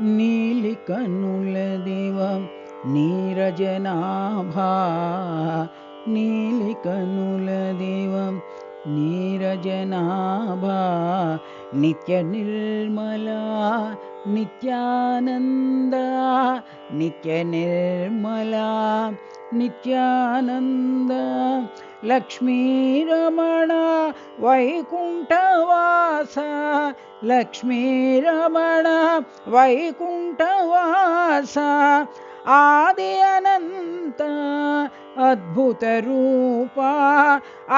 నీలి కన్నుల దేవ నీరజనాభా, నీలి కన్నుల దేవ నీరజనాభా, నిత్య నిర్మలా నిత్యానంద, నిత్య నిర్మలా నిత్యానంద, లక్ష్మీరమణ వైకుంఠవాస, లక్ష్మీరమణ వైకుంఠవాస, ఆది అనంత అద్భుత రూప,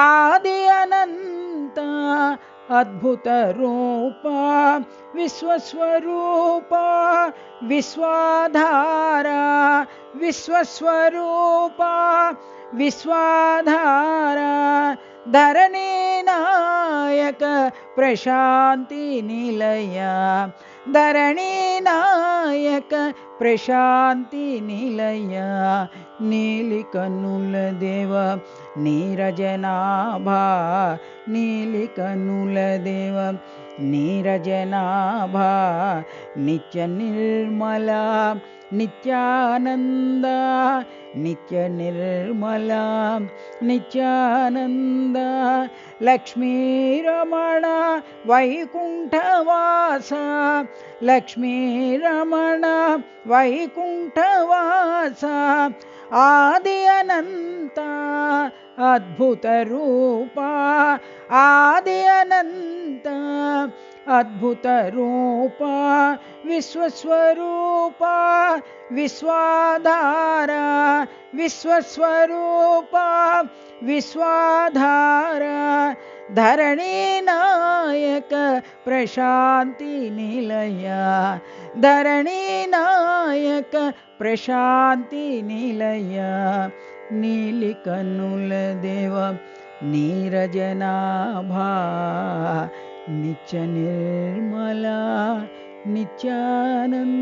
ఆది అనంత అద్భుత రూప, విశ్వస్వరూప విశ్వాధార, విశ్వస్వరూప విశ్వాధార, ధరణీ నాయక ప్రశాంతి నిలయ, ధరణీ నాయక ప్రశాంతి నిలయ, నీలి కన్నుల దేవ నీరజనాభా, నీలి కన్నుల దేవ నీరజనాభా, నిత్య నిర్మలా నిత్యానంద, నిత్య నిర్మలా నిత్యానంద, లక్ష్మీరమణ వైకుంఠవాస, లక్ష్మీరమణ వైకుంఠవాస, ఆది అనంత అద్భుత రూప, ఆది అనంత అద్భుత రూప, విశ్వస్వరూప విశ్వాధార, విశ్వస్వరూప విశ్వాధార, ధరణీ నాయక ప్రశాంతి నిలయ, ధరణీ నాయక ప్రశాంతి నిలయ, నీలి కన్నుల దేవ నీరజనాభా, నిత్య నిర్మలా నిత్యానంద.